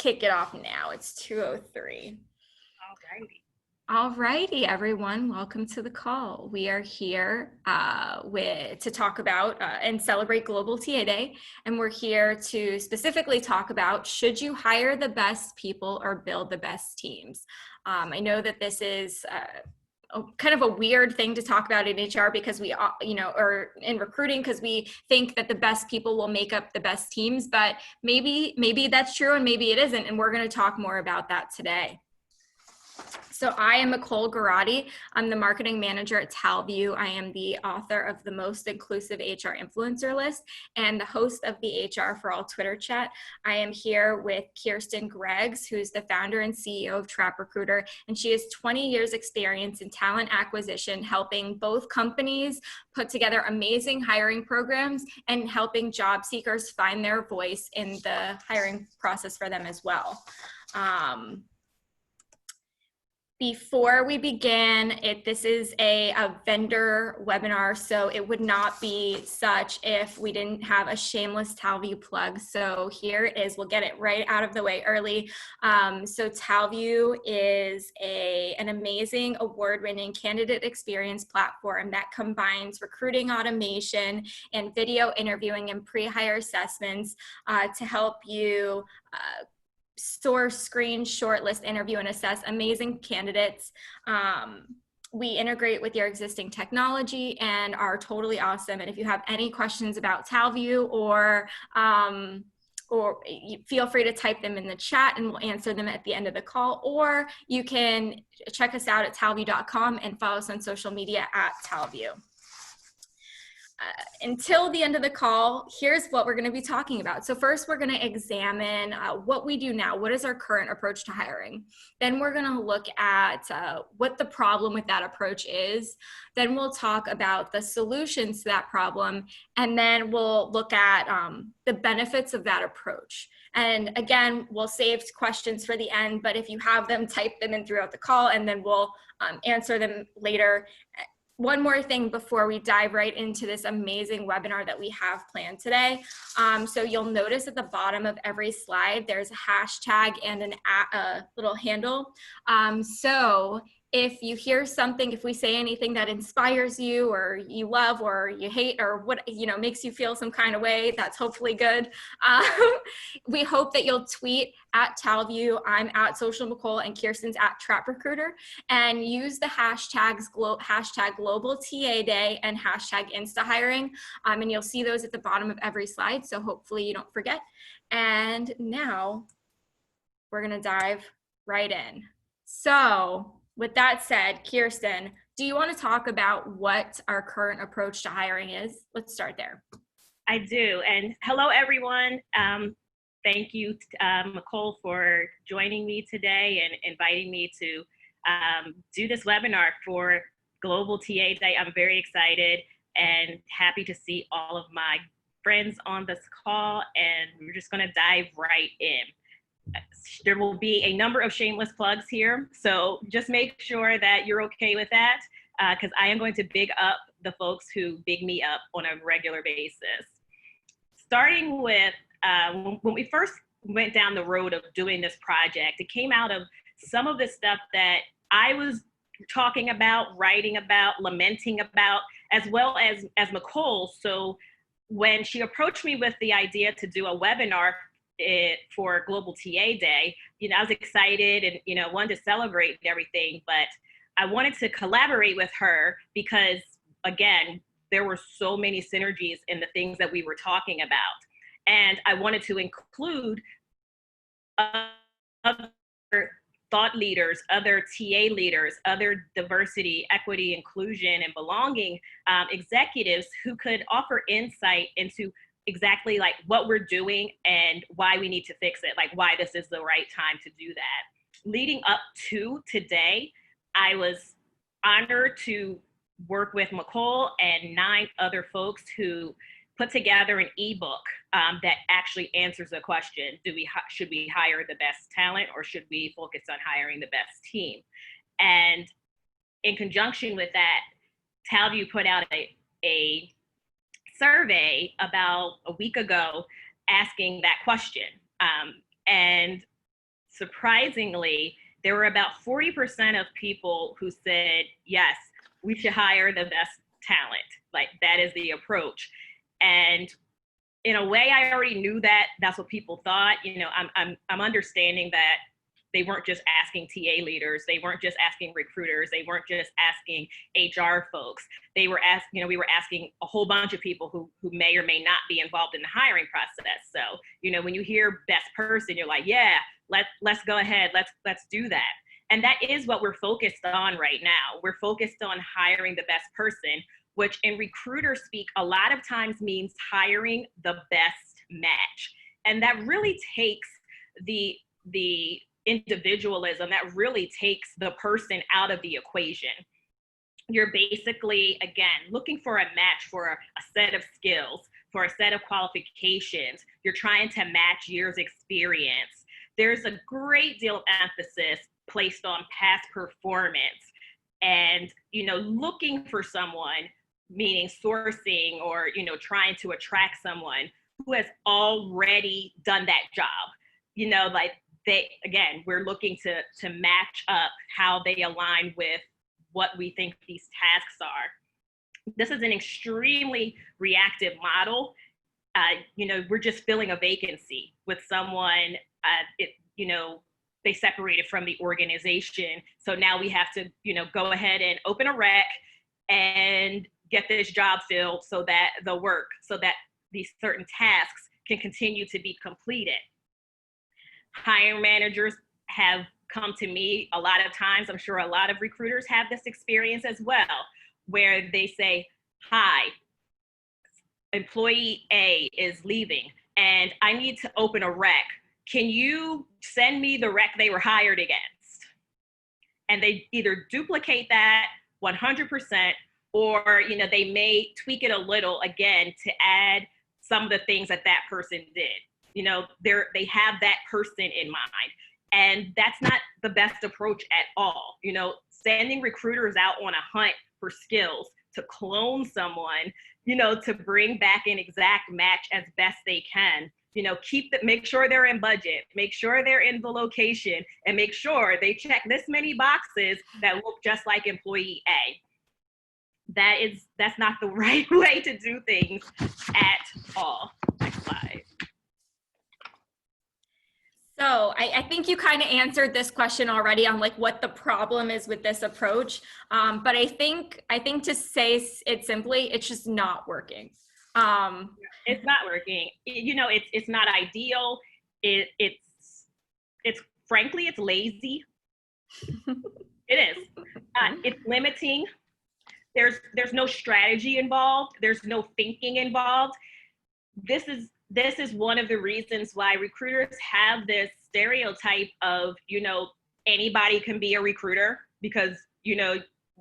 kick it off now. It's 2:03. All righty, everyone. Welcome to the call. We are here to talk about and celebrate Global TA Day. And we're here to specifically talk about, should you hire the best people or build the best teams? I know that this is kind of a weird thing to talk about in HR because we, or in recruiting, because we think that the best people will make up the best teams, but maybe that's true and maybe it isn't. And we're going to talk more about that today. So I am Nicole Garati. I'm the marketing manager at Talview. I am the author of the Most Inclusive HR Influencer List and the host of the HR for All Twitter chat. I am here with Keirsten Greggs, who's the founder and CEO of Trap Recruiter, and she has 20 years experience in talent acquisition, helping both companies put together amazing hiring programs and helping job seekers find their voice in the hiring process for them as well. Before we begin, this is a vendor webinar, so it would not be such if we didn't have a shameless Talview plug. So here it is. We'll get it right out of the way early. So Talview is an amazing award-winning candidate experience platform that combines recruiting automation and video interviewing and pre-hire assessments to help you source, screen, shortlist, interview, and assess amazing candidates. We integrate with your existing technology and are totally awesome. And if you have any questions about Talview or feel free to type them in the chat and we'll answer them at the end of the call, or you can check us out at talview.com and follow us on social media at Talview. Until the end of the call, here's what we're going to be talking about. So first, we're going to examine what we do now. What is our current approach to hiring? Then we're going to look at what the problem with that approach is. Then we'll talk about the solutions to that problem. And then we'll look at the benefits of that approach. And again, we'll save questions for the end, but if you have them, type them in throughout the call, and then we'll answer them later. One more thing before we dive right into this amazing webinar that we have planned today. So you'll notice at the bottom of every slide, there's a hashtag and a little handle. So if you hear something, if we say anything that inspires you or you love or you hate or what, makes you feel some kind of way, that's hopefully good. We hope that you'll tweet at Talview, I'm at Social McColl, and Keirsten's at Trap Recruiter, and use the hashtags hashtag Global TA Day and hashtag Insta Hiring. And you'll see those at the bottom of every slide. So hopefully you don't forget. And now we're going to dive right in. So with that said, Keirsten, do you want to talk about what our current approach to hiring is? Let's start there. I do. And hello, everyone. Thank you, Nicole, for joining me today and inviting me to do this webinar for Global TA Day. I'm very excited and happy to see all of my friends on this call, and we're just going to dive right in. There will be a number of shameless plugs here, so just make sure that you're okay with that, because I am going to big up the folks who big me up on a regular basis. Starting with when we first went down the road of doing this project, it came out of some of the stuff that I was talking about, writing about, lamenting about, as well as Nicole. So when she approached me with the idea to do a webinar for Global TA Day, I was excited and, wanted to celebrate everything, but I wanted to collaborate with her because, again, there were so many synergies in the things that we were talking about. And I wanted to include other thought leaders, other TA leaders, other diversity, equity, inclusion, and belonging executives who could offer insight into exactly like what we're doing and why we need to fix it, like why this is the right time to do that. Leading up to today, I was honored to work with Nicole and 9 other folks who put together an ebook that actually answers the question, should we hire the best talent or should we focus on hiring the best team? And in conjunction with that, Talview put out a survey about a week ago asking that question. And surprisingly, there were about 40% of people who said, yes, we should hire the best talent. Like, that is the approach. And in a way, I already knew that that's what people thought. I'm understanding that they weren't just asking TA leaders, they weren't just asking recruiters, they weren't just asking HR folks. They were asking, we were asking a whole bunch of people who may or may not be involved in the hiring process. So, when you hear best person, you're like, yeah, let's go ahead, let's do that. And that is what we're focused on right now. We're focused on hiring the best person, which in recruiter speak a lot of times means hiring the best match. And that really takes the individualism, that really takes the person out of the equation. You're basically, again, looking for a match for a set of skills, for a set of qualifications. You're trying to match years experience. There's a great deal of emphasis placed on past performance and, looking for someone, meaning sourcing or, trying to attract someone who has already done that job. We're looking to match up how they align with what we think these tasks are. This is an extremely reactive model. We're just filling a vacancy with someone, they separated from the organization. So now we have to, go ahead and open a rec and get this job filled so that these certain tasks can continue to be completed. Hiring managers have come to me a lot of times. I'm sure a lot of recruiters have this experience as well, where they say, hi, employee A is leaving and I need to open a rec. Can you send me the rec they were hired against? And they either duplicate that 100% or, they may tweak it a little again to add some of the things that person did. They have that person in mind. And that's not the best approach at all. Sending recruiters out on a hunt for skills to clone someone, to bring back an exact match as best they can. Make sure they're in budget, make sure they're in the location, and make sure they check this many boxes that look just like employee A. That's not the right way to do things at all. Next slide. So I think you kind of answered this question already on like what the problem is with this approach. But I think to say it simply, it's just not working. It's not working. It's not ideal. It's frankly, it's lazy. It is. It's limiting. There's no strategy involved. There's no thinking involved. This is one of the reasons why recruiters have this stereotype of, anybody can be a recruiter because,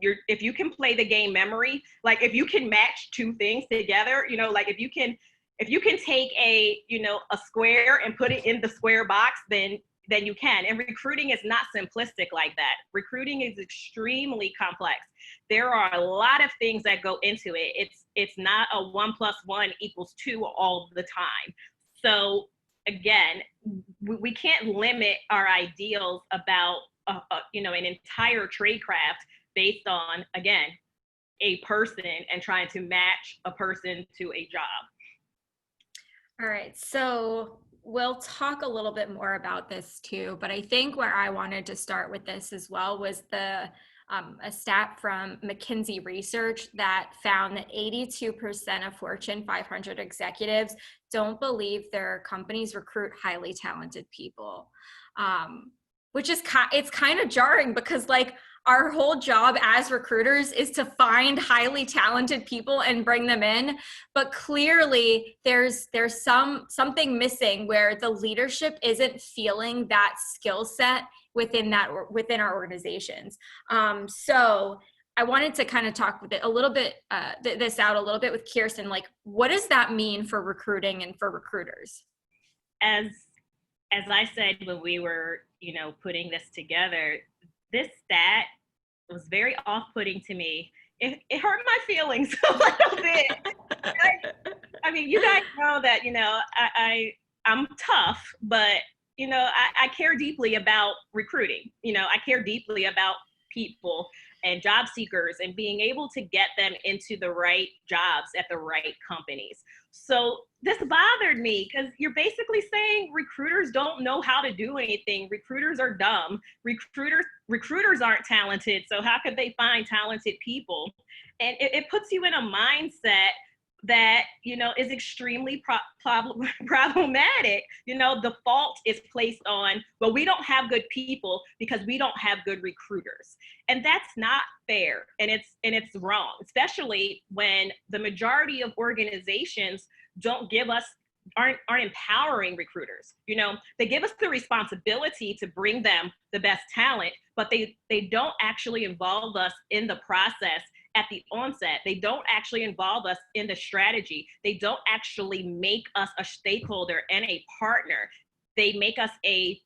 if you can play the game memory, like if you can match two things together, like if you can take a square and put it in the square box, then you can. And recruiting is not simplistic like that. Recruiting is extremely complex. There are a lot of things that go into it. It's not a 1 + 1 = 2 all the time. So again, we can't limit our ideals about an entire trade craft based on, again, a person and trying to match a person to a job. All right, so we'll talk a little bit more about this too, but I think where I wanted to start with this as well was a stat from McKinsey research that found that 82% of Fortune 500 executives don't believe their companies recruit highly talented people, which is it's kind of jarring because like our whole job as recruiters is to find highly talented people and bring them in, but clearly there's something missing where the leadership isn't feeling that skill set within our organizations. So I wanted to kind of talk with it a little bit, this out a little bit with Keirsten. Like, what does that mean for recruiting and for recruiters? As I said when we were, putting this together, this stat was very off-putting to me. It hurt my feelings a little bit. I mean, you guys know that, I'm tough, but I care deeply about recruiting. I care deeply about people and job seekers and being able to get them into the right jobs at the right companies. So this bothered me because you're basically saying recruiters don't know how to do anything. Recruiters are dumb. Recruiters aren't talented. So how could they find talented people? And it puts you in a mindset that is extremely problematic. The fault is placed on, well, we don't have good people because we don't have good recruiters, and that's not fair, and it's wrong, especially when the majority of organizations aren't empowering recruiters. They give us the responsibility to bring them the best talent, but they don't actually involve us in the process at the onset. They don't actually involve us in the strategy. They don't actually make us a stakeholder and a partner. They make us an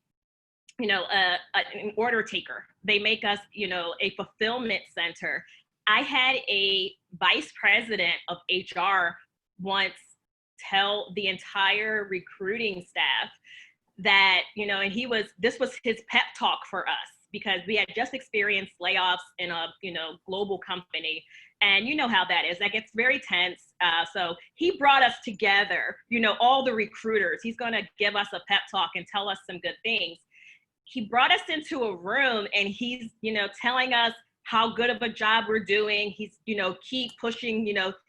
order taker. They make us, a fulfillment center. I had a vice president of HR once tell the entire recruiting staff that, and this was his pep talk for us, because we had just experienced layoffs in a global company, and you know how that is. That gets very tense. So he brought us together, all the recruiters. He's going to give us a pep talk and tell us some good things. He brought us into a room and he's telling us how good of a job we're doing. He's keep pushing,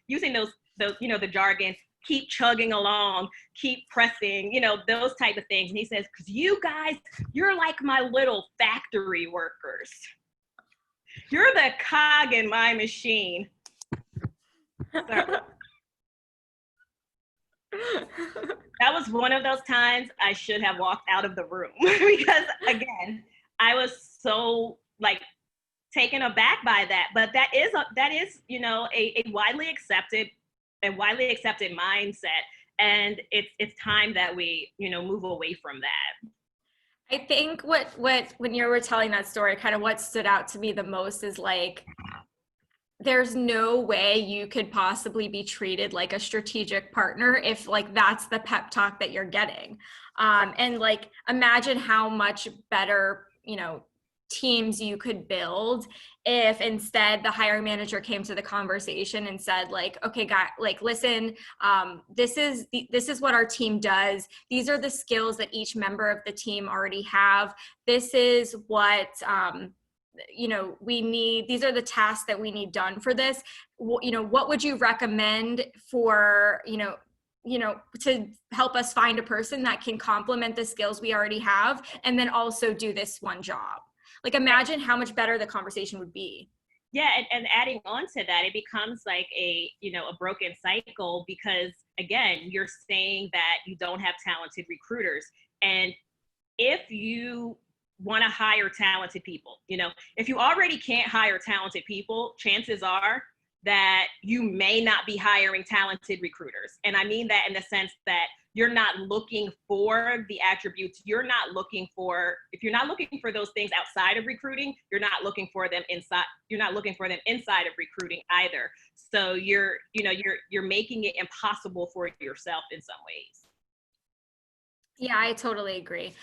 using those the jargon. Keep chugging along, keep pressing, those type of things. And he says, because you guys, you're like my little factory workers. You're the cog in my machine. That was one of those times I should have walked out of the room because, again, I was so taken aback by that. But that is a widely accepted mindset, and it's time that we move away from that. I think what when you were telling that story, kind of what stood out to me the most is there's no way you could possibly be treated like a strategic partner if that's the pep talk that you're getting. And imagine how much better teams you could build if instead the hiring manager came to the conversation and said okay, guys, listen, this is what our team does. These are the skills that each member of the team already have. This is what we need. These are the tasks that we need done for this. What would you recommend for to help us find a person that can complement the skills we already have and then also do this one job? Imagine how much better the conversation would be. Yeah, and adding on to that, it becomes like a broken cycle, because again, you're saying that you don't have talented recruiters. And if you want to hire talented people, if you already can't hire talented people, chances are that you may not be hiring talented recruiters. And I mean that in the sense that you're not looking for the attributes. If you're not looking for those things outside of recruiting, you're not looking for them inside of recruiting either. So you're making it impossible for yourself in some ways. Yeah, I totally agree.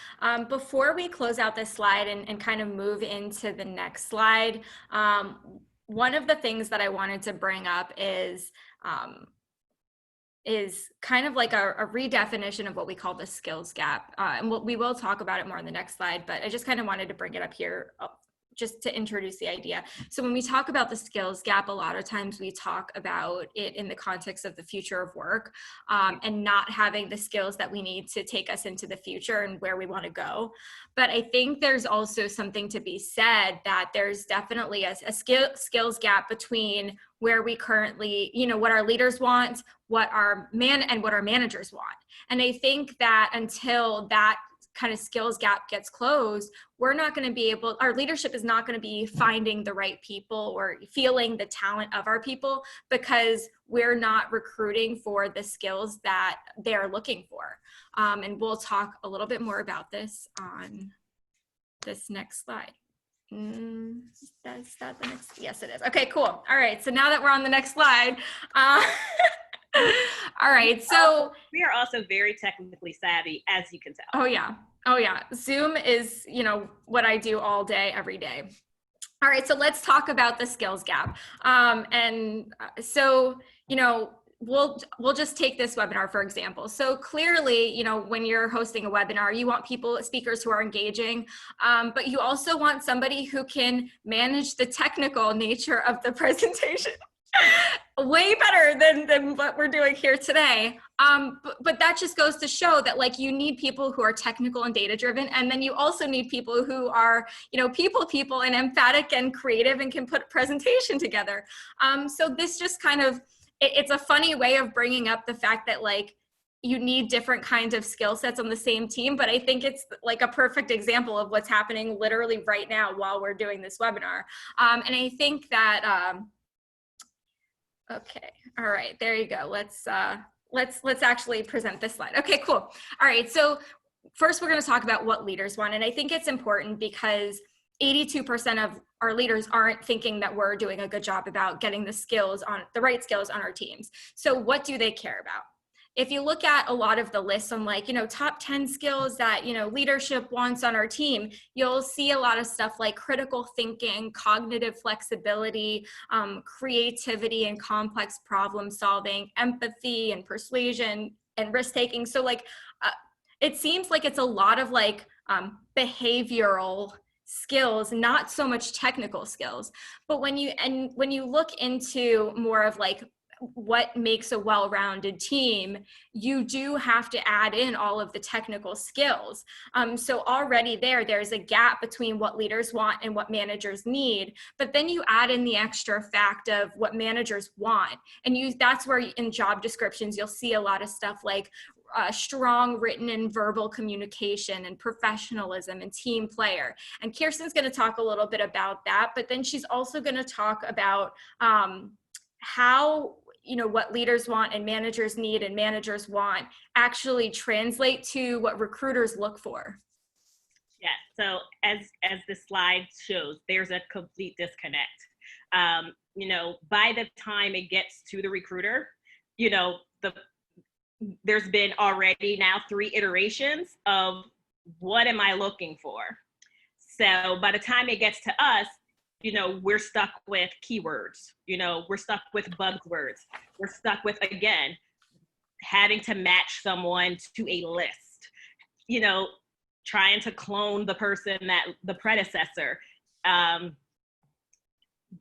Before we close out this slide and kind of move into the next slide, one of the things that I wanted to bring up is kind of like a redefinition of what we call the skills gap. And we will talk about it more in the next slide, but I just kind of wanted to bring it up here just to introduce the idea. So when we talk about the skills gap, a lot of times we talk about it in the context of the future of work, and not having the skills that we need to take us into the future and where we want to go. But I think there's also something to be said that there's definitely a skills gap between where we currently, what our leaders want, what our managers want. And I think that until that kind of skills gap gets closed, our leadership is not going to be finding the right people or feeling the talent of our people, because we're not recruiting for the skills that they're looking for. And we'll talk a little bit more about this on this next slide. Is that the next? Yes, it is. Okay, cool. All right. So now that we're on the next slide, All right. So We are also very technically savvy, as you can tell. oh yeah. Oh yeah. Zoom is, what I do all day, every day. All right, so let's talk about the skills gap. So, we'll just take this webinar for example. So clearly, when you're hosting a webinar, you want speakers who are engaging, but you also want somebody who can manage the technical nature of the presentation. Way better than what we're doing here today. But that just goes to show that you need people who are technical and data driven. And then you also need people who are, people and emphatic and creative and can put a presentation together. So this just kind of, it's a funny way of bringing up the fact that you need different kinds of skill sets on the same team. But I think it's a perfect example of what's happening literally right now while we're doing this webinar. And I think that, okay, all right, there you go. Let's actually present this slide. Okay, cool. All right, so first we're going to talk about what leaders want, and I think it's important because 82% of our leaders aren't thinking that we're doing a good job about getting the right skills on our teams. So what do they care about? If you look at a lot of the lists on top 10 skills that, leadership wants on our team, you'll see a lot of stuff like critical thinking, cognitive flexibility, creativity and complex problem solving, empathy and persuasion and risk taking. So it seems like it's a lot of behavioral skills, not so much technical skills. But when you look into more of what makes a well-rounded team, you do have to add in all of the technical skills. So already there's a gap between what leaders want and what managers need, but then you add in the extra fact of what managers want. And that's where in job descriptions, you'll see a lot of stuff like strong written and verbal communication and professionalism and team player. And Keirsten's going to talk a little bit about that, but then she's also going to talk about how what leaders want and managers need and managers want actually translate to what recruiters look for. Yeah, so as the slide shows, there's a complete disconnect. By the time it gets to the recruiter, there's been already now 3 iterations of what am I looking for? So by the time it gets to us, we're stuck with keywords, we're stuck with buzzwords. We're stuck with, again, having to match someone to a list, trying to clone the person the predecessor.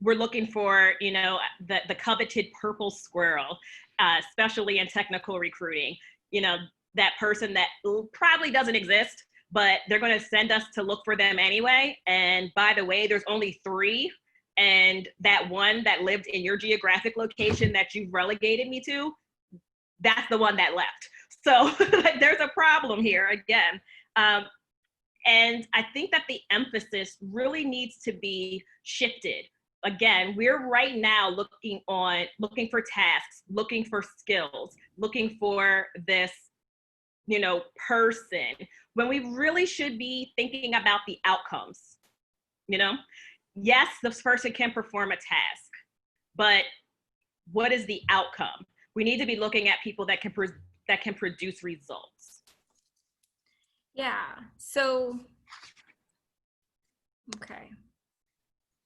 We're looking for, the coveted purple squirrel, especially in technical recruiting, that person that probably doesn't exist, but they're going to send us to look for them anyway. And by the way, there's only 3. And that one that lived in your geographic location that you relegated me to, that's the one that left. So there's a problem here again. And I think that the emphasis really needs to be shifted. Again, we're right now looking for tasks, looking for skills, looking for this, person, when we really should be thinking about the outcomes. Yes, this person can perform a task, but what is the outcome? We need to be looking at people that can produce results. Yeah. So, okay.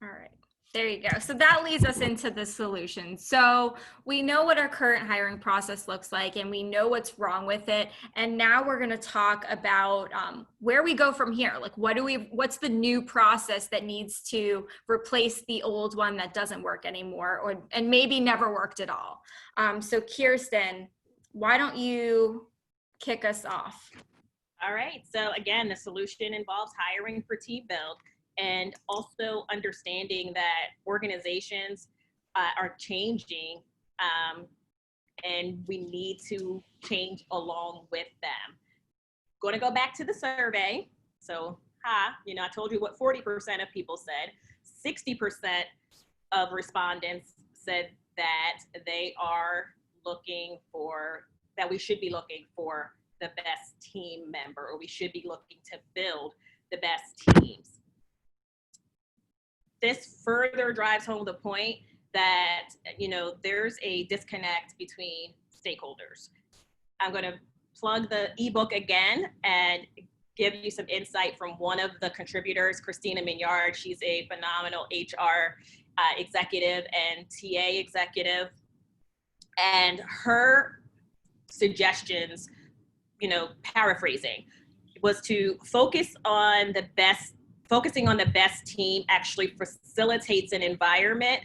All right. There you go. So that leads us into the solution. So we know what our current hiring process looks like and we know what's wrong with it. And now we're going to talk about where we go from here. What's the new process that needs to replace the old one that doesn't work anymore and maybe never worked at all. So Keirsten, why don't you kick us off? All right. So again, the solution involves hiring for team build. And also understanding that organizations are changing and we need to change along with them. Going to go back to the survey. So, I told you what 40% of people said. 60% of respondents said that they are that we should be looking for the best team member, or we should be looking to build the best teams. This further drives home the point that, there's a disconnect between stakeholders. I'm going to plug the ebook again and give you some insight from one of the contributors, Christina Mignard. She's a phenomenal HR executive and TA executive. And her suggestions, paraphrasing, was to focusing on the best team actually facilitates an environment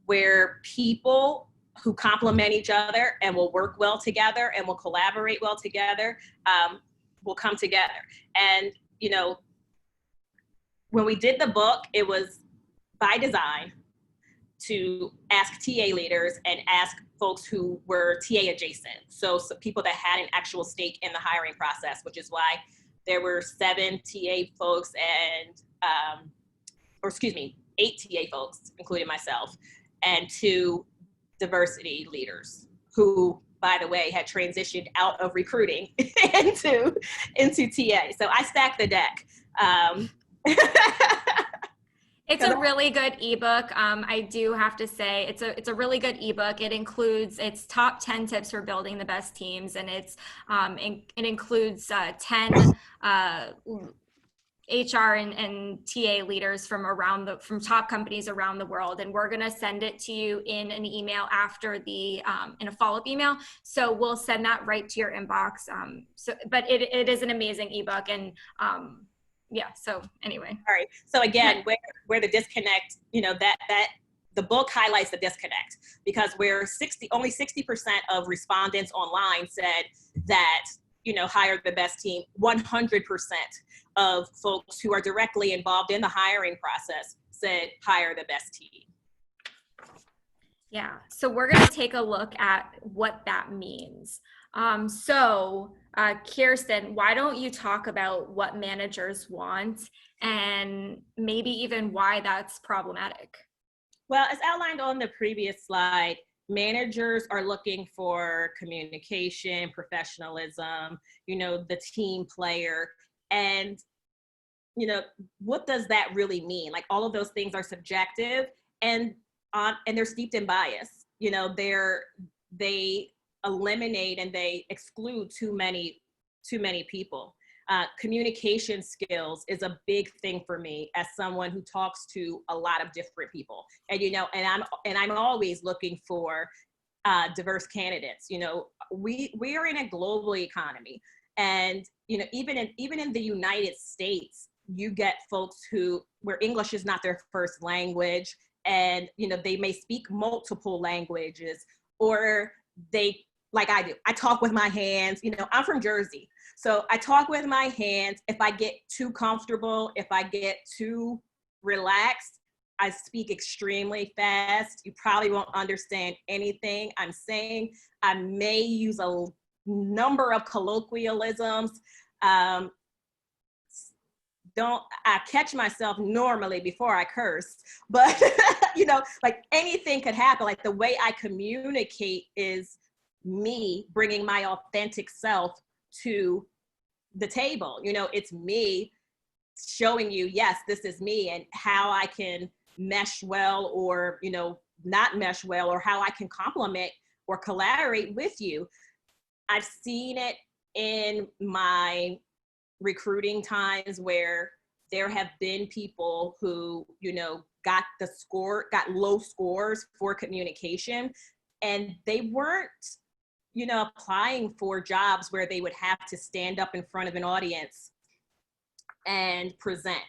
where people who complement each other and will work well together and will collaborate well together will come together. And, when we did the book, it was by design to ask TA leaders and ask folks who were TA adjacent. So people that had an actual stake in the hiring process, which is why there were 7 TA folks and, 8 TA folks, including myself, and 2 diversity leaders who, by the way, had transitioned out of recruiting into TA. So I stacked the deck. It's a really good ebook. I do have to say it's a really good ebook. It's top 10 tips for building the best teams, and it includes 10 HR and TA leaders from top companies around the world. And we're going to send it to you in an email after in a follow-up email. So we'll send that right to your inbox. But it is an amazing ebook. And so anyway. All right. So again, where the disconnect, that the book highlights the disconnect, because only 60% of respondents online said that, hire the best team. 100% of folks who are directly involved in the hiring process said hire the best team. Yeah, so we're going to take a look at what that means. Keirsten, why don't you talk about what managers want and maybe even why that's problematic? Well, as outlined on the previous slide, managers are looking for communication, professionalism, the team player. And, what does that really mean? Like, all of those things are subjective and they're steeped in bias. They eliminate and they exclude too many people. Communication skills is a big thing for me as someone who talks to a lot of different people. And I'm always looking for diverse candidates. We are in a global economy, and even in the United States, you get folks where English is not their first language, and they may speak multiple languages, or they, like I do, I talk with my hands. I'm from Jersey, so I talk with my hands. If I get too comfortable, if I get too relaxed, I speak extremely fast. You probably won't understand anything I'm saying. I may use a number of colloquialisms. I catch myself normally before I curse, but like anything could happen. Like, the way I communicate is me bringing my authentic self to the table. It's me showing you, yes, this is me, and how I can mesh well or, not mesh well, or how I can complement or collaborate with you. I've seen it in my recruiting times where there have been people who, got low scores for communication, and they weren't, applying for jobs where they would have to stand up in front of an audience and present.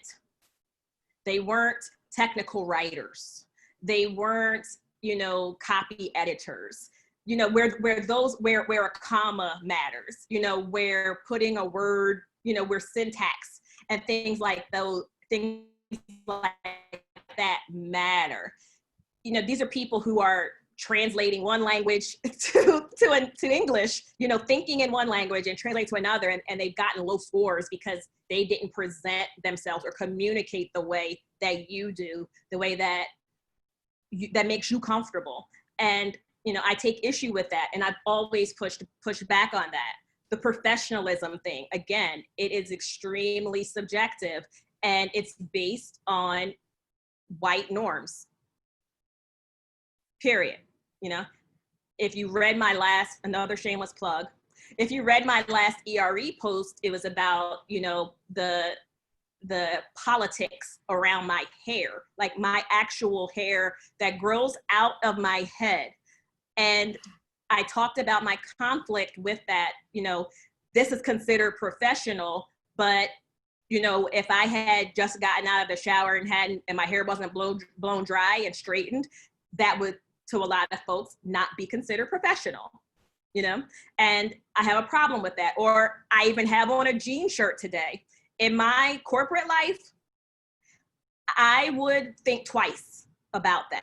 They weren't technical writers. They weren't, copy editors. Where a comma matters, where putting a word, where syntax and things like that matter. These are people who are translating one language to English, thinking in one language and translate to another, and they've gotten low scores because they didn't present themselves or communicate the way that you do, the way that makes you comfortable. And I take issue with that, and I've always pushed back on that. The professionalism thing, again, it is extremely subjective, and it's based on white norms, period. if you read my last, another shameless plug, if you read my last ERE post, it was about, you know, the politics around my hair, like my actual hair that grows out of my head. And I talked about my conflict with that. You know, this is considered professional, but you know, if I had just gotten out of the shower and my hair wasn't blown dry and straightened, that would, to a lot of folks, not be considered professional, you know? And I have a problem with that. Or I even have on a jean shirt today. In my corporate life, I would think twice about that,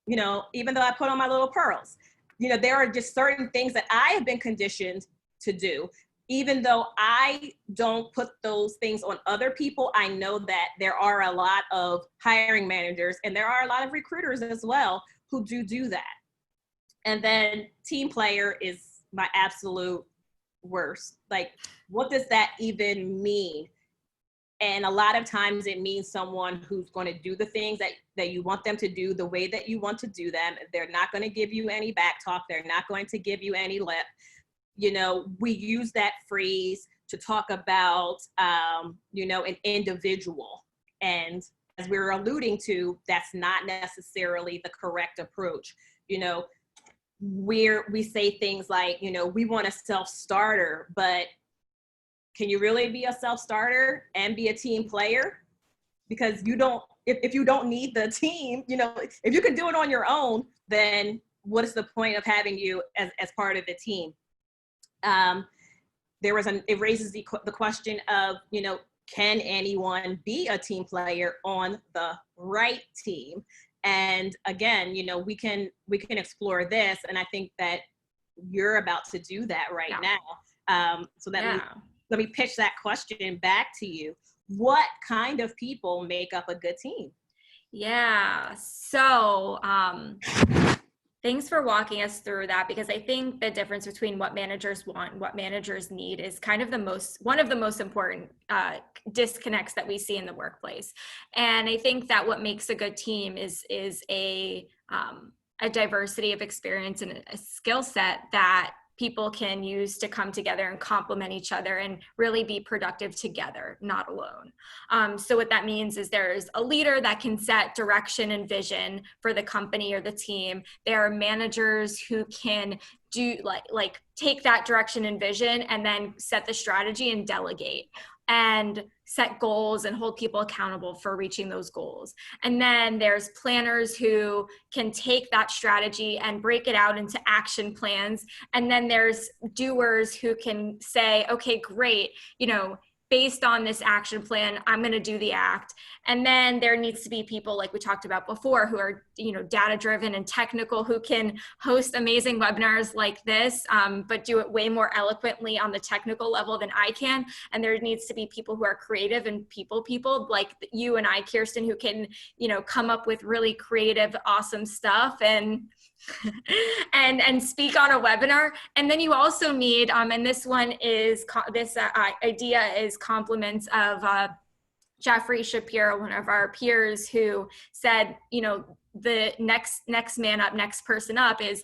you know, even though I put on my little pearls. You know, there are just certain things that I have been conditioned to do. Even though I don't put those things on other people, I know that there are a lot of hiring managers and there are a lot of recruiters as well who do that. And then team player is my absolute worst. Like, what does that even mean? And a lot of times it means someone who's going to do the things that you want them to do the way that you want to do them. They're not going to give you any back talk. They're not going to give you any lip. You know, we use that phrase to talk about, you know, an individual. And as we were alluding to, that's not necessarily the correct approach. You know, we say things like, you know, we want a self-starter, but can you really be a self-starter and be a team player? Because you don't, if you don't need the team, you know, if you can do it on your own, then what is the point of having you as part of the team? It raises the question of, you know, can anyone be a team player on the right team? And again, you know, we can explore this, and I think that you're about to do that right now. Let me pitch that question back to you. What kind of people make up a good team? Yeah. So, thanks for walking us through that, because I think the difference between what managers want and what managers need is kind of one of the most important disconnects that we see in the workplace. And I think that what makes a good team is a diversity of experience and a skill set that people can use to come together and complement each other and really be productive together, not alone. So what that means is there's a leader that can set direction and vision for the company or the team. There are managers who can do like take that direction and vision and then set the strategy and delegate and set goals and hold people accountable for reaching those goals. And then there's planners who can take that strategy and break it out into action plans. And then there's doers who can say, okay, great, you know, based on this action plan, I'm going to do the act. And then there needs to be people, like we talked about before, who are, you know, data driven and technical, who can host amazing webinars like this, but do it way more eloquently on the technical level than I can. And there needs to be people who are creative and people like you and I, Keirsten, who can, you know, come up with really creative, awesome stuff and and speak on a webinar. And then you also need, and this one is, idea is compliments of Jeffrey Shapiro, one of our peers, who said, you know, the next man up, next person up is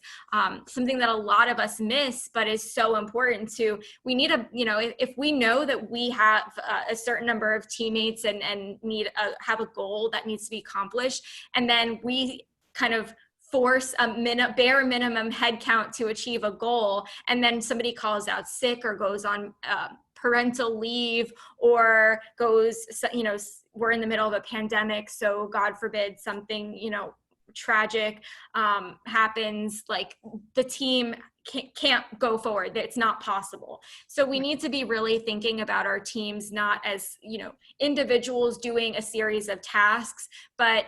something that a lot of us miss, but is so important to, we need a, you know, if we know that we have a certain number of teammates and have a goal that needs to be accomplished, and then we kind of force a bare minimum headcount to achieve a goal, and then somebody calls out sick or goes on parental leave or goes, you know, we're in the middle of a pandemic, so God forbid something, you know, tragic happens, like the team can't go forward. It's not possible. So we need to be really thinking about our teams not as, you know, individuals doing a series of tasks, but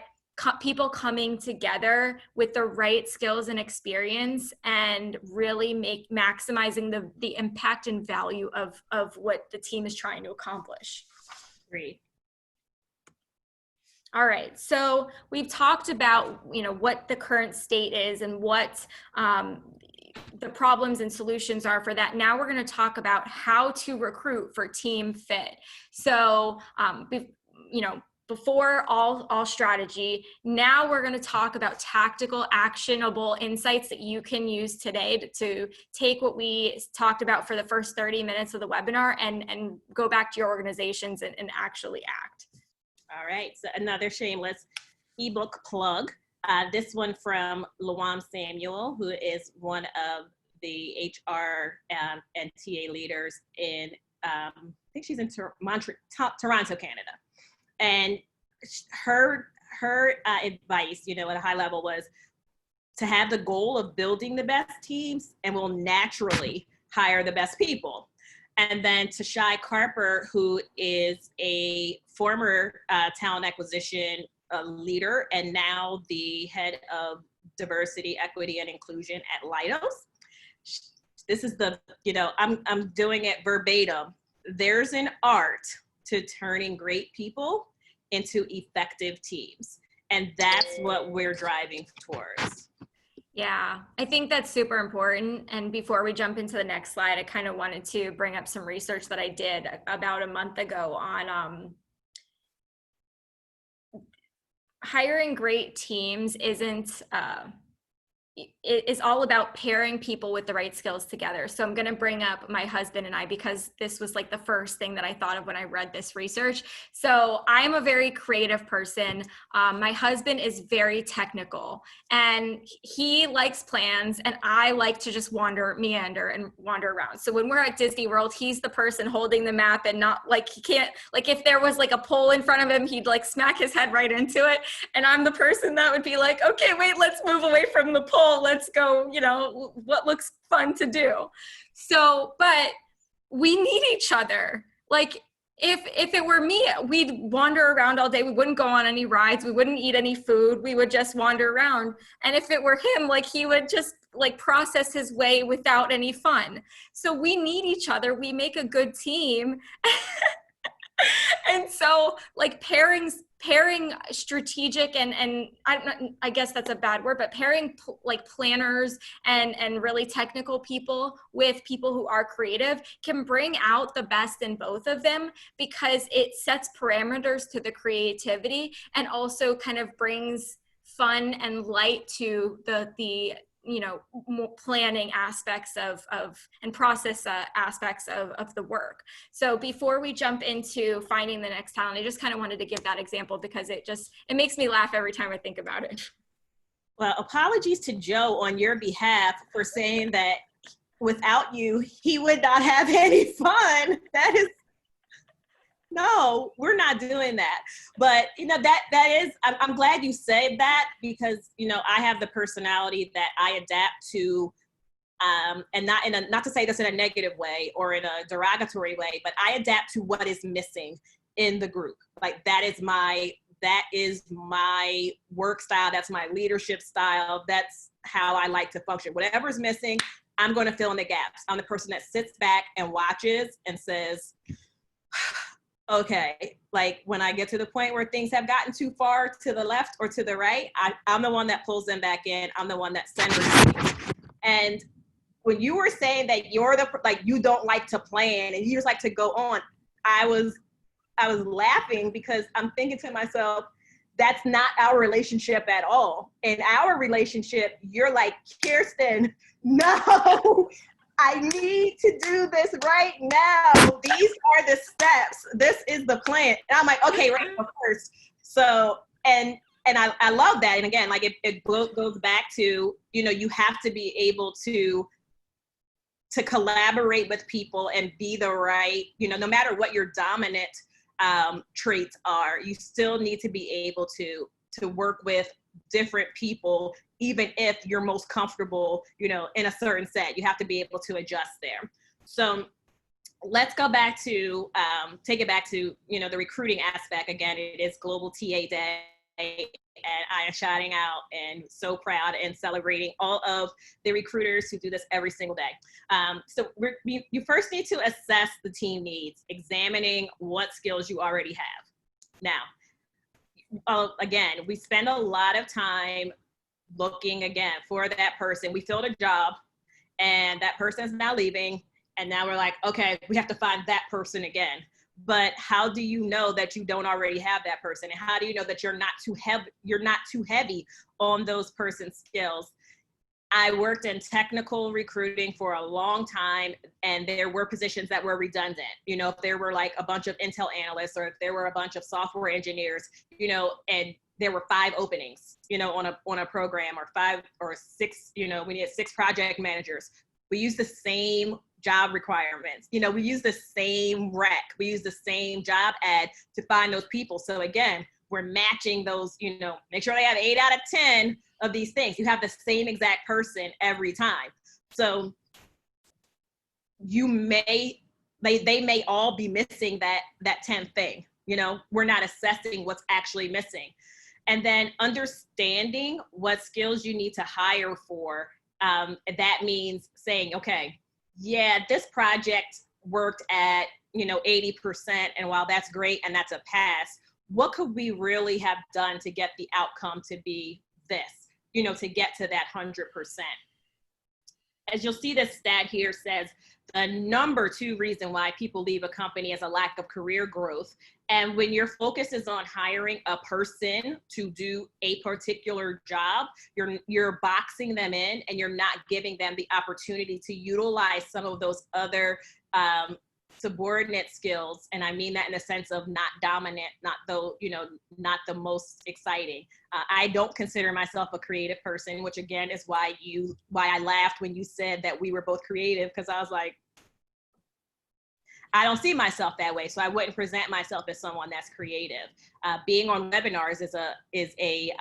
people coming together with the right skills and experience and really maximizing the impact and value of what the team is trying to accomplish. Great. All right, so we've talked about, you know, what the current state is and what the problems and solutions are for that. Now we're going to talk about how to recruit for team fit. So, you know, before all strategy. Now we're going to talk about tactical, actionable insights that you can use today to take what we talked about for the first 30 minutes of the webinar and go back to your organizations and actually act. All right, so another shameless ebook plug. This one from Luam Samuel, who is one of the HR and TA leaders in, I think she's in Toronto, Canada. And her advice, you know, at a high level was to have the goal of building the best teams and will naturally hire the best people. And then to Shai Carper, who is a former talent acquisition leader and now the head of diversity, equity, and inclusion at Leidos. This is the, you know, I'm doing it verbatim. There's an art to turning great people into effective teams. And that's what we're driving towards. Yeah, I think that's super important. And before we jump into the next slide, I kind of wanted to bring up some research that I did about a month ago on hiring great teams it is all about pairing people with the right skills together. So I'm going to bring up my husband and I, because this was like the first thing that I thought of when I read this research. So I'm a very creative person. My husband is very technical and he likes plans, and I like to just meander and wander around. So when we're at Disney World, he's the person holding the map and not like, he can't, like if there was like a pole in front of him, he'd like smack his head right into it. And I'm the person that would be like, okay, wait, let's move away from the pole. Let's go, you know, what looks fun to do. So, but we need each other. Like if it were me, we'd wander around all day. We wouldn't go on any rides. We wouldn't eat any food. We would just wander around. And if it were him, like he would just like process his way without any fun. So we need each other. We make a good team. And so like pairing strategic and I guess that's a bad word, but pairing like planners and really technical people with people who are creative can bring out the best in both of them, because it sets parameters to the creativity and also kind of brings fun and light to the you know, more planning aspects of and process aspects of the work. So before we jump into finding the next talent, I just kind of wanted to give that example because it makes me laugh every time I think about it. Well, apologies to Joe on your behalf for saying that without you, he would not have any fun. That is, no, we're not doing that. But, you know, that is, I'm glad you said that, because, you know, I have the personality that I adapt to, and not to say this in a negative way or in a derogatory way, but I adapt to what is missing in the group. Like that is my work style. That's my leadership style. That's how I like to function. Whatever's missing, I'm going to fill in the gaps. I'm the person that sits back and watches and says, okay, like when I get to the point where things have gotten too far to the left or to the right, I'm the one that pulls them back in. I'm the one that centers. And when you were saying that you're you don't like to plan and you just like to go on, I was laughing because I'm thinking to myself, that's not our relationship at all. In our relationship, you're like, Keirsten, no, I need to do this right now. These are the steps. This is the plan. And I'm like, okay, right first. So, and I love that. And again, like it goes back to, you know, you have to be able to collaborate with people and be the right, you know, no matter what your dominant traits are, you still need to be able to work with different people, even if you're most comfortable, you know, in a certain set. You have to be able to adjust there. So let's go back to, take it back to, you know, the recruiting aspect. Again, it is Global TA Day, and I am shouting out and so proud and celebrating all of the recruiters who do this every single day. So you first need to assess the team needs, examining what skills you already have. Now, again, we spend a lot of time looking again for that person. We filled a job and that person is now leaving. And now we're like, okay, we have to find that person again. but how do you know that you don't already have that person? And how do you know that you're not too heavy on those person's skills? I worked in technical recruiting for a long time, and there were positions that were redundant. You know, if there were like a bunch of Intel analysts, or if there were a bunch of software engineers, you know, and there were 5 openings, you know, on a program, or 5 or 6, you know, we needed 6 project managers. We use the same job requirements. You know, we use the same rec, we use the same job ad to find those people. So again, we're matching those, you know, make sure they have 8 out of 10 of these things. You have the same exact person every time. So they may all be missing that 10th thing. You know, we're not assessing what's actually missing. And then understanding what skills you need to hire for. That means saying, okay, yeah, this project worked at, you know, 80%. And while that's great and that's a pass, what could we really have done to get the outcome to be this, you know, to get to that 100%? As you'll see, this stat here says the number 2 reason why people leave a company is a lack of career growth. And when your focus is on hiring a person to do a particular job, you're boxing them in, and you're not giving them the opportunity to utilize some of those other subordinate skills. And I mean that in the sense of not dominant, not the most exciting. I don't consider myself a creative person, which again is why I laughed when you said that we were both creative, because I was like, I don't see myself that way. So I wouldn't present myself as someone that's creative. Being on webinars is a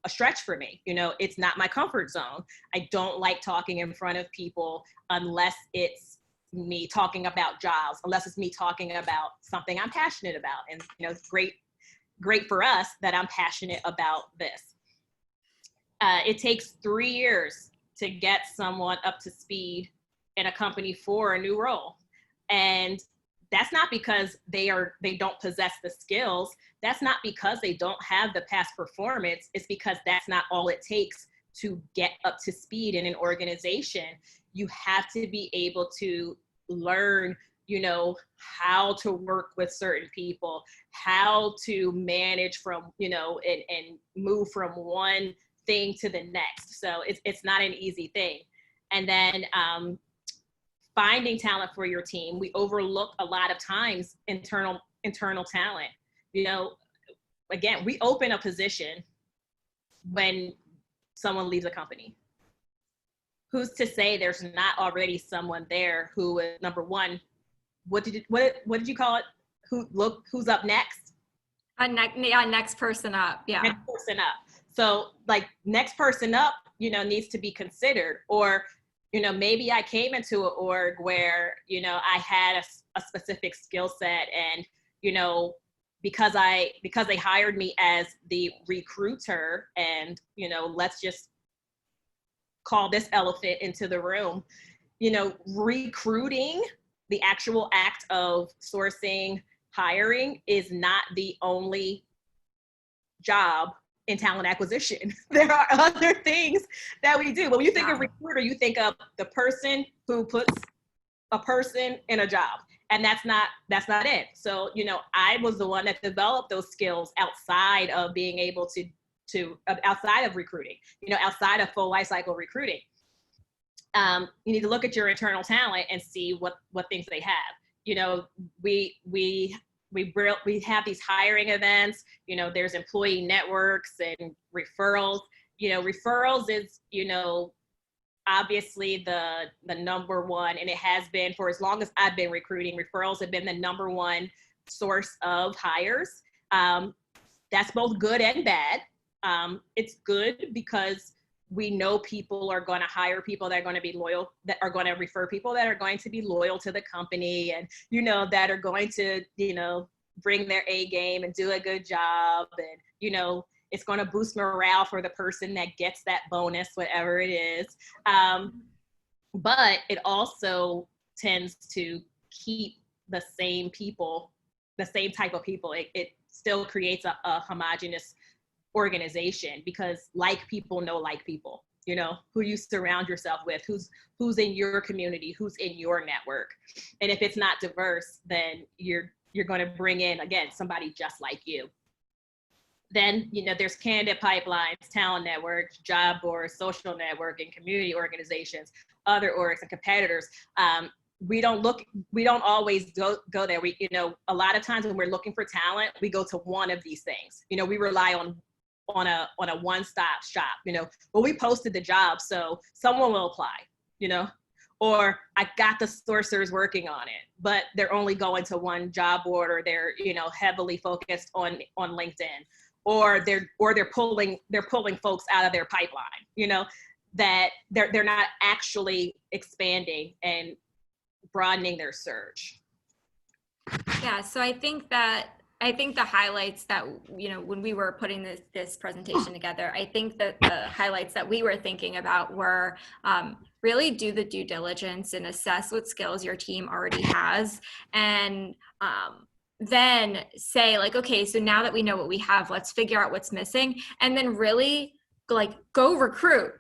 stretch for me. You know, it's not my comfort zone. I don't like talking in front of people unless it's me talking about jobs, unless it's me talking about something I'm passionate about. And, you know, it's great for us that I'm passionate about this. It takes 3 years to get someone up to speed in a company for a new role. And that's not because they don't possess the skills. That's not because they don't have the past performance. It's because that's not all it takes to get up to speed in an organization. You have to be able to learn, you know, how to work with certain people, how to manage from, you know, and move from one thing to the next. So it's not an easy thing. And then finding talent for your team. We overlook a lot of times internal talent. You know, again, we open a position when someone leaves a company. Who's to say there's not already someone there who is, number one, what did you call it? Who's up next? Next person up. Yeah. Next person up. So like next person up, you know, needs to be considered. Or, you know, maybe I came into an org where, you know, I had a specific skill set, and, you know, because they hired me as the recruiter, and, you know, let's just call this elephant into the room, you know, recruiting, the actual act of sourcing, hiring is not the only job in talent acquisition. There are other things that we do. But when you think of recruiter, you think of the person who puts a person in a job, and that's not it. So, you know, I was the one that developed those skills outside of being able to outside of recruiting, you know, outside of full life cycle recruiting. You need to look at your internal talent and see what things they have. You know, we have these hiring events, you know, there's employee networks and referrals. You know, referrals is, you know, obviously the number one, and it has been for as long as I've been recruiting. Referrals have been the number one source of hires. That's both good and bad. It's good because we know people are going to hire people that are going to be loyal, that are going to refer people that are going to be loyal to the company, and, you know, that are going to, you know, bring their A game and do a good job. And, you know, it's going to boost morale for the person that gets that bonus, whatever it is. But it also tends to keep the same people, the same type of people. It still creates a homogenous organization, because like people know like people, you know, who you surround yourself with, who's in your community, who's in your network. And if it's not diverse, then you're you're going to bring in, again, somebody just like you. Then, there's candidate pipelines, talent networks, job boards, social networking, community organizations, other orgs and competitors. We don't always go there. A lot of times when we're looking for talent, we go to one of these things. We rely on a one-stop shop. Well, we posted the job, so someone will apply, or I got the sourcers working on it, but they're only going to one job board, or they're, heavily focused on LinkedIn, or they're pulling folks out of their pipeline, that they're not actually expanding and broadening their search. Yeah, so I think the highlights that, when we were putting this presentation together, I think that the highlights that we were thinking about were really do the due diligence and assess what skills your team already has, and then say like, okay, so now that we know what we have, let's figure out what's missing, and then really go recruit,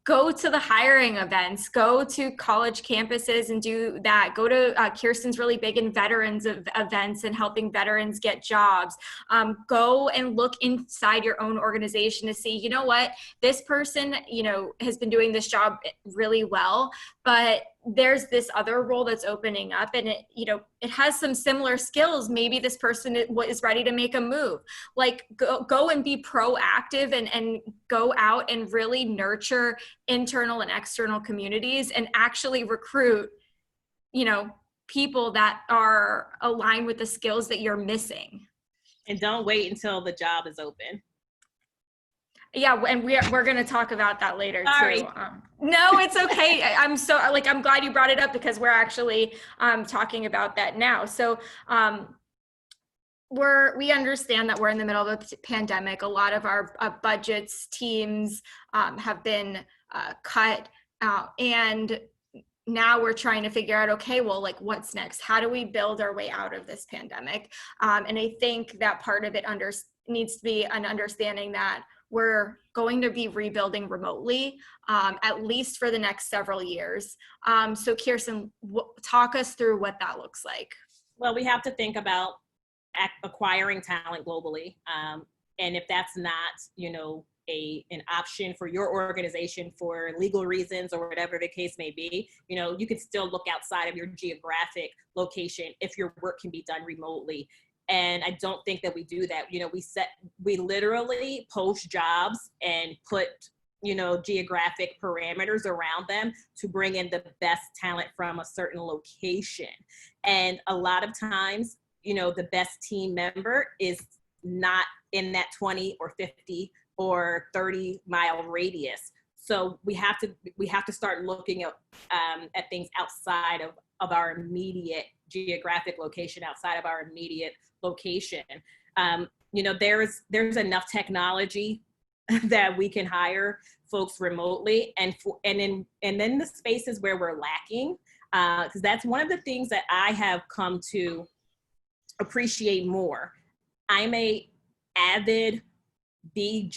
go to the hiring events, go to college campuses and do that. Go to Keirsten's really big in veterans events and helping veterans get jobs. Go and look inside your own organization to see, what, this person, has been doing this job really well, but there's this other role that's opening up, and it has some similar skills. Maybe this person is ready to make a move. Go and be proactive and go out and really nurture internal and external communities and actually recruit, people that are aligned with the skills that you're missing. And don't wait until the job is open. Yeah, and we're going to talk about that later. Sorry. Too. No, it's okay. I'm glad you brought it up, because we're actually talking about that now. So we understand that we're in the middle of a pandemic. A lot of our budgets, teams have been cut out, and now we're trying to figure out, okay, well, what's next? How do we build our way out of this pandemic? And I think that part of it needs to be an understanding that we're going to be rebuilding remotely, at least for the next several years. So Keirsten, talk us through what that looks like. Well, we have to think about acquiring talent globally. And if that's not, an option for your organization for legal reasons or whatever the case may be, you can still look outside of your geographic location if your work can be done remotely. And I don't think that we do that. We literally post jobs and put, geographic parameters around them to bring in the best talent from a certain location. And a lot of times, the best team member is not in that 20 or 50 or 30-mile radius. So we have to start looking at things outside of our immediate geographic location, outside of our immediate location. There's enough technology that we can hire folks remotely, and then the spaces where we're lacking, because that's one of the things that I have come to appreciate more. I'm a avid be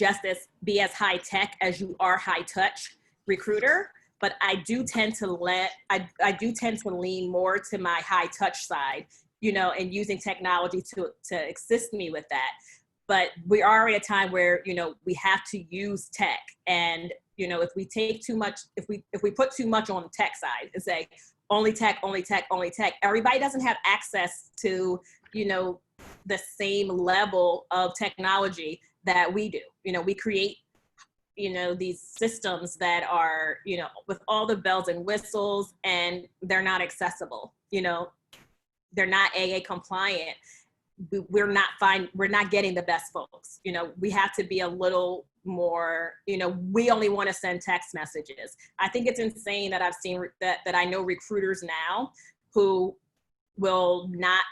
as high tech as you are high touch recruiter, but I do tend to lean more to my high touch side, and using technology to assist me with that. But we are at a time where, we have to use tech. And, if we take too much, if we put too much on the tech side and say, only tech, only tech, only tech, everybody doesn't have access to, the same level of technology that we do. We create, these systems that are, with all the bells and whistles, and they're not accessible, they're not AA compliant. We're not getting the best folks. We have to be a little more, we only want to send text messages. I think it's insane that I've seen that I know recruiters now who will not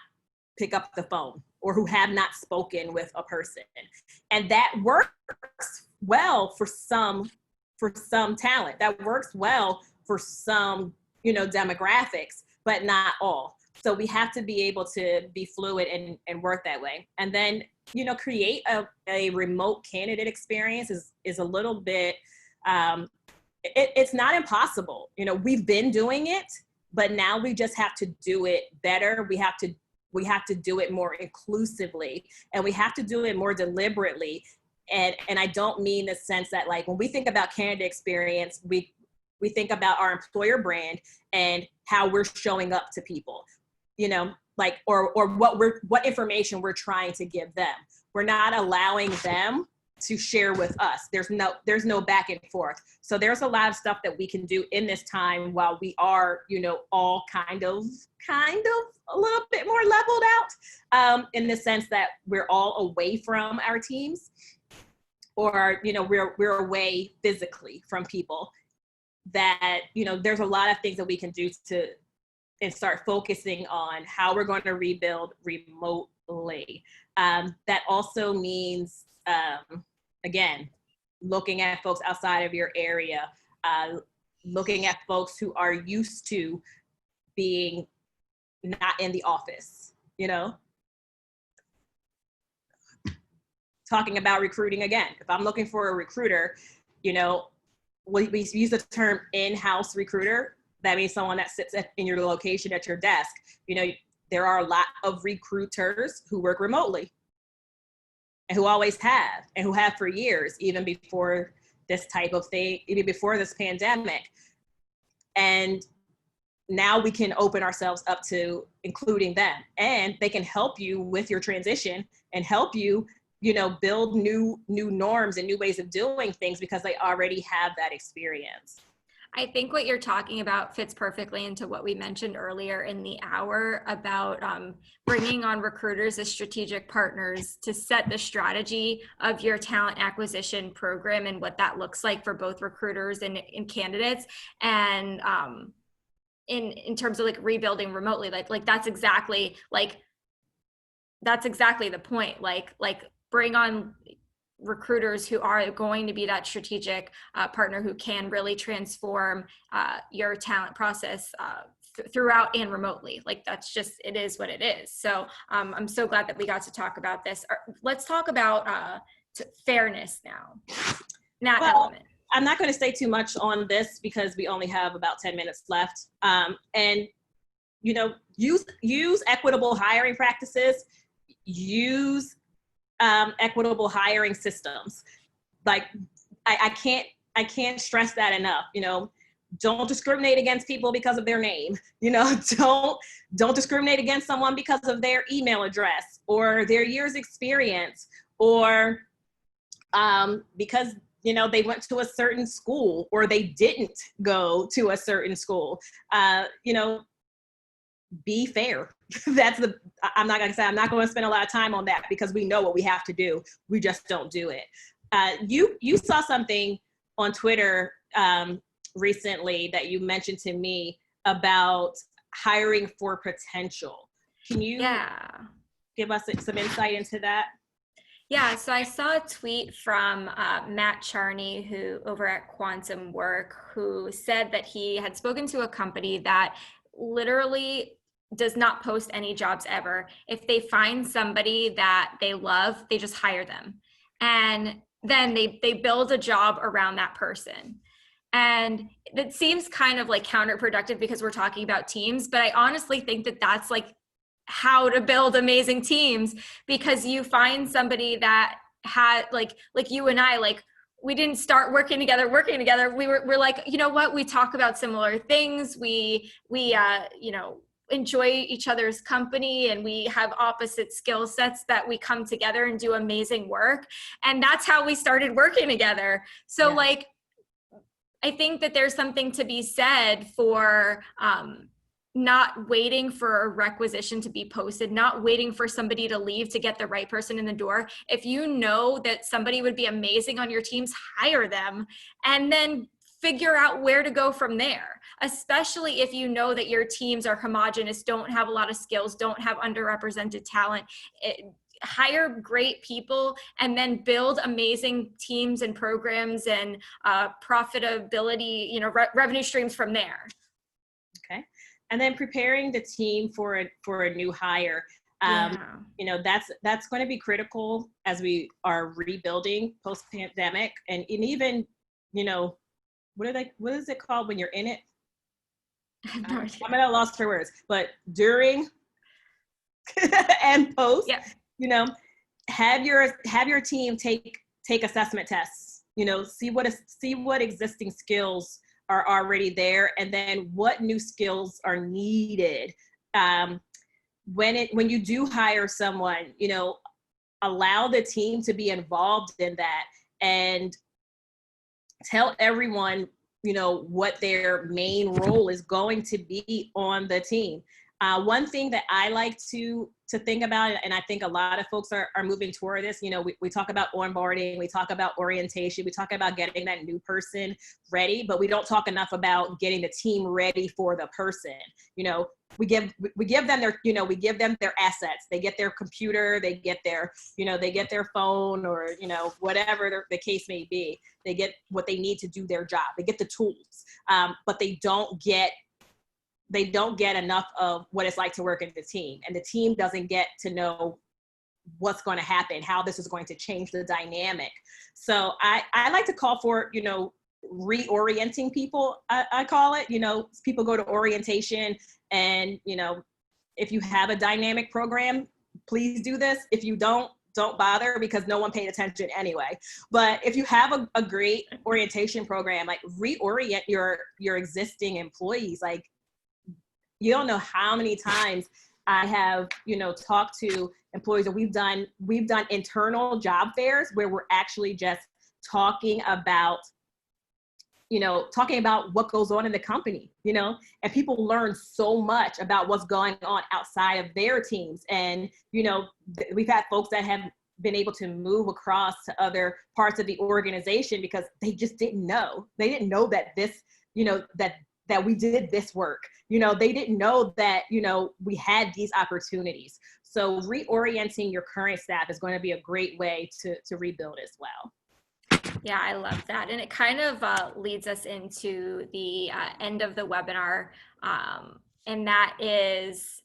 pick up the phone or who have not spoken with a person. And that works well for some talent. That works well for some, demographics, but not all. So we have to be able to be fluid and work that way. And then, create a remote candidate experience is a little bit, it's not impossible. We've been doing it, but now we just have to do it better. We have to we have to do it more inclusively, and we have to do it more deliberately. And I don't mean the sense that, like, when we think about candidate experience, we think about our employer brand and how we're showing up to people, you know, like, or what information we're trying to give them. We're not allowing them to share with us. There's no back and forth. So there's a lot of stuff that we can do in this time while we are, you know, all kind of a little bit more leveled out, in the sense that we're all away from our teams, or, you know, we're away physically from people. That, you know, there's a lot of things that we can do and start focusing on how we're going to rebuild remotely. That also means, again, looking at folks outside of your area, looking at folks who are used to being not in the office, you know? Talking about recruiting again. If I'm looking for a recruiter, you know, we use the term in-house recruiter. That means someone that sits in your location at your desk. You know, there are a lot of recruiters who work remotely and who always have, and who have for years, even before this type of thing, even before this pandemic. And now we can open ourselves up to including them, and they can help you with your transition and help you, you know, build new norms and new ways of doing things, because they already have that experience. I think what you're talking about fits perfectly into what we mentioned earlier in the hour about bringing on recruiters as strategic partners to set the strategy of your talent acquisition program and what that looks like for both recruiters and candidates. And in terms of like rebuilding remotely, like that's exactly the point. Like bring on recruiters who are going to be that strategic partner who can really transform your talent process throughout and remotely. Like that's just, it is what it is. So I'm so glad that we got to talk about this. Let's talk about fairness now. Element. I'm not going to say too much on this because we only have about 10 minutes left. And, you know, use equitable hiring practices, use equitable hiring systems. Like I can't stress that enough. You know, don't discriminate against people because of their name. You know, don't discriminate against someone because of their email address or their year's experience, or because, you know, they went to a certain school or they didn't go to a certain school. You know, be fair. I'm not going to spend a lot of time on that because we know what we have to do. We just don't do it. You saw something on Twitter recently that you mentioned to me about hiring for potential. Can you give us some insight into that? Yeah, so I saw a tweet from Matt Charney, who over at Quantum Work, who said that he had spoken to a company that literally does not post any jobs ever. If they find somebody that they love, they just hire them. And then they build a job around that person. And it seems kind of like counterproductive because we're talking about teams, but I honestly think that that's like how to build amazing teams, because you find somebody that had like you and I, like we didn't start working together. We're like, you know what? We talk about similar things. We you know, enjoy each other's company, and we have opposite skill sets that we come together and do amazing work. And that's how we started working together. So like, I think that there's something to be said for not waiting for a requisition to be posted, not waiting for somebody to leave to get the right person in the door. If you know that somebody would be amazing on your teams, hire them and then figure out where to go from there, especially if you know that your teams are homogenous, don't have a lot of skills, don't have underrepresented talent. Hire great people and then build amazing teams and programs and profitability, you know, revenue streams from there. Okay. And then preparing the team for a new hire. You know, that's going to be critical as we are rebuilding post-pandemic, and even, you know, what is it called when you're in it? I'm at a loss for words, but during and post. Yeah. You know, have your team take assessment tests. You know, see what existing skills are already there, and then what new skills are needed. When you do hire someone, you know, allow the team to be involved in that and tell everyone, you know, what their main role is going to be on the team. One thing that I like to think about, and I think a lot of folks are moving toward this, you know, we talk about onboarding, we talk about orientation, we talk about getting that new person ready, but we don't talk enough about getting the team ready for the person. You know, we give them their, you know, we give them their assets. They get their computer, they get their, you know, they get their phone, or, you know, whatever the case may be. They get what they need to do their job. They get the tools, but they don't get enough of what it's like to work in the team, and the team doesn't get to know what's going to happen, how this is going to change the dynamic. So I like to call for, you know, reorienting people. I call it, you know, people go to orientation, and, you know, if you have a dynamic program, please do this. If you don't bother, because no one paid attention anyway. But if you have a great orientation program, like, reorient your existing employees. Like, you don't know how many times I have, you know, talked to employees, and we've done internal job fairs where we're actually just talking about what goes on in the company, you know, and people learn so much about what's going on outside of their teams. And, you know, we've had folks that have been able to move across to other parts of the organization because they just didn't know. They didn't know that this, you know, that we did this work. You know, they didn't know that, you know, we had these opportunities. So reorienting your current staff is going to be a great way to rebuild as well. Yeah, I love that. And it kind of leads us into the end of the webinar. And that is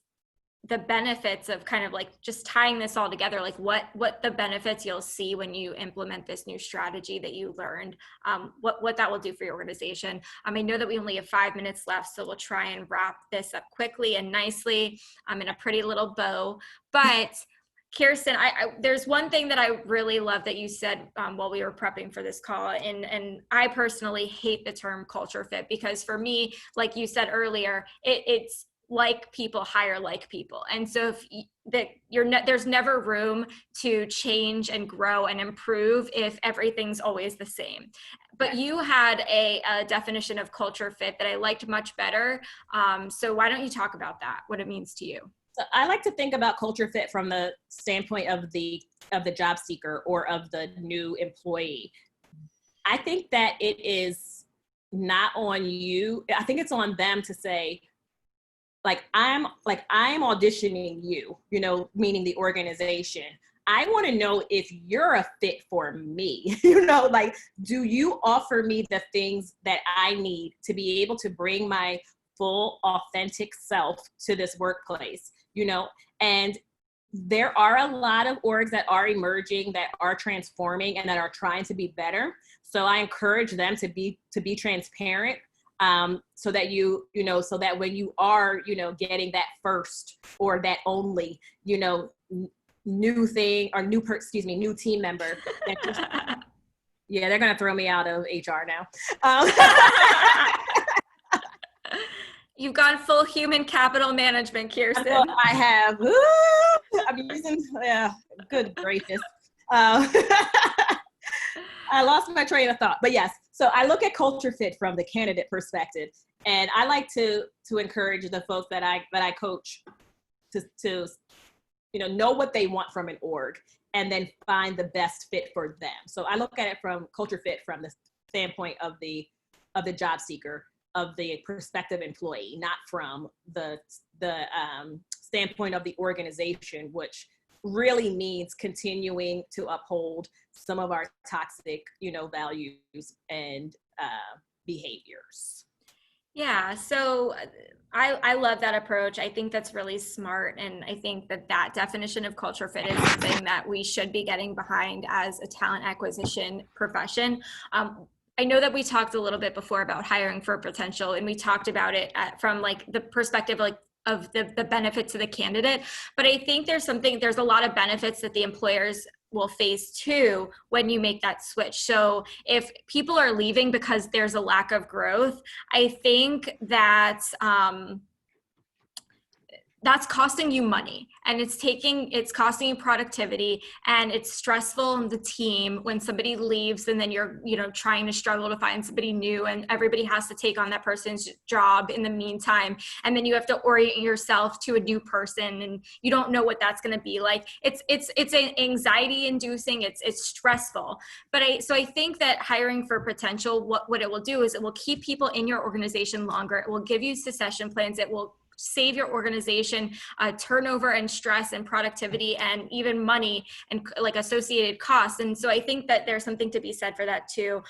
the benefits of kind of like just tying this all together, like what the benefits you'll see when you implement this new strategy that you learned, what that will do for your organization. I know that we only have 5 minutes left, so we'll try and wrap this up quickly and nicely in a pretty little bow. But Keirsten, there's one thing that I really love that you said while we were prepping for this call, and I personally hate the term culture fit, because for me, like you said earlier, it's like people hire like people. And so there's never room to change and grow and improve if everything's always the same. But you had a definition of culture fit that I liked much better. So why don't you talk about that, what it means to you? So I like to think about culture fit from the standpoint of the job seeker or of the new employee. I think that it is not on you. I think it's on them to say, I'm auditioning you, you know, meaning the organization. I want to know if you're a fit for me. You know, like, do you offer me the things that I need to be able to bring my full authentic self to this workplace, you know? And there are a lot of orgs that are emerging, that are transforming, and that are trying to be better. So I encourage them to be transparent, so that so that when you are, you know, getting that first or that only, you know, new thing or new team member, that just, yeah, they're gonna throw me out of HR now. You've gone full human capital management, Keirsten. I have. I'm using, yeah, good gracious. I lost my train of thought, but yes. So I look at culture fit from the candidate perspective, and I like to encourage the folks that I coach to know what they want from an org, and then find the best fit for them. So I look at it from culture fit from the standpoint of the job seeker, of the prospective employee, not from the standpoint of the organization, which really means continuing to uphold some of our toxic, values and behaviors. Yeah, so I love that approach. I think that's really smart. And I think that definition of culture fit is something that we should be getting behind as a talent acquisition profession. I know that we talked a little bit before about hiring for potential, and we talked about it from like the perspective the benefit to the candidate. But I think there's a lot of benefits that the employers will face too when you make that switch. So if people are leaving because there's a lack of growth, I think that that's costing you money, and it's costing you productivity, and it's stressful on the team when somebody leaves and then you're, trying to struggle to find somebody new, and everybody has to take on that person's job in the meantime. And then you have to orient yourself to a new person, and you don't know what that's going to be like. It's anxiety inducing. It's stressful. But I think that hiring for potential, what it will do is it will keep people in your organization longer. It will give you succession plans. It will save your organization turnover and stress and productivity and even money and like associated costs. And so I think that there's something to be said for that too.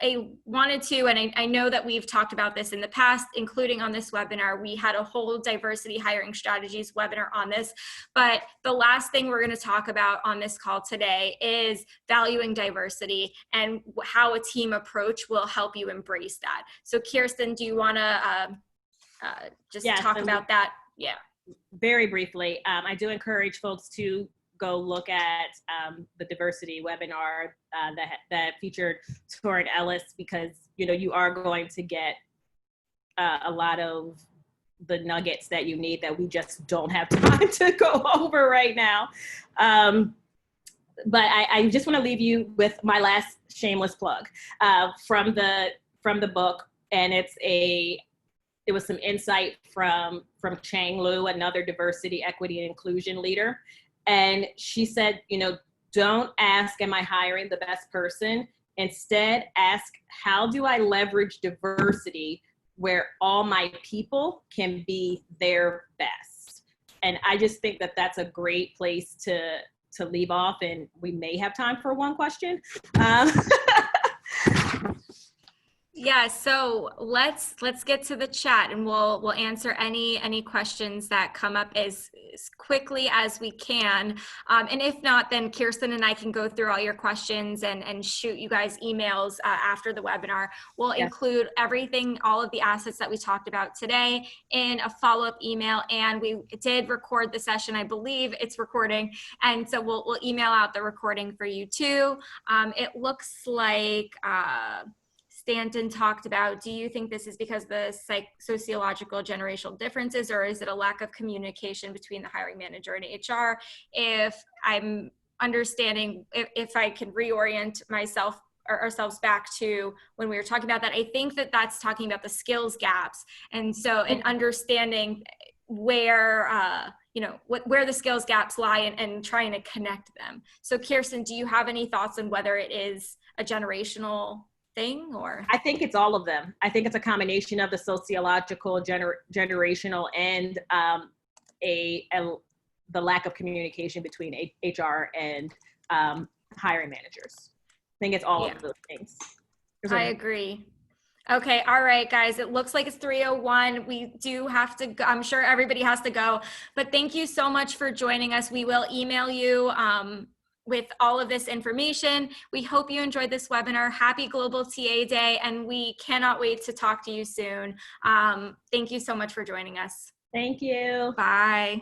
I wanted to, and I know that we've talked about this in the past, including on this webinar. We had a whole diversity hiring strategies webinar on this, but the last thing we're going to talk about on this call today is valuing diversity and how a team approach will help you embrace that. So Keirsten, do you want to talk about that? Yeah. Very briefly, I do encourage folks to go look at the diversity webinar that featured Torrin Ellis, because you are going to get a lot of the nuggets that you need that we just don't have time to go over right now. But I just want to leave you with my last shameless plug from the book, and it was some insight from Chang Lu, another diversity, equity, and inclusion leader. And she said, don't ask, am I hiring the best person? Instead, ask, how do I leverage diversity where all my people can be their best? And I just think that that's a great place to leave off. And we may have time for one question. Yeah, so let's get to the chat, and we'll answer any questions that come up as quickly as we can. And if not, then Keirsten and I can go through all your questions and shoot you guys emails after the webinar. We'll include everything, all of the assets that we talked about today in a follow-up email. And we did record the session. I believe it's recording. And so we'll email out the recording for you too. It looks like Stanton talked about, do you think this is because the sociological generational differences, or is it a lack of communication between the hiring manager and HR? If I'm understanding, if I can reorient myself or ourselves back to when we were talking about that, I think that that's talking about the skills gaps. And so in understanding where, where the skills gaps lie and trying to connect them. So Keirsten, do you have any thoughts on whether it is a generational thing, or? I think it's all of them. I think it's a combination of the sociological, generational, and the lack of communication between HR and hiring managers. I think it's all of those things. I agree. Okay. All right, guys. It looks like it's 3:01. We do have to go. I'm sure everybody has to go, but thank you so much for joining us. We will email you with all of this information. We hope you enjoyed this webinar. Happy Global TA Day, and we cannot wait to talk to you soon. Thank you so much for joining us. Thank you. Bye.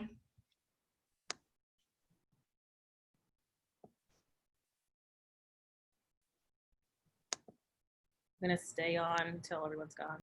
I'm gonna stay on until everyone's gone.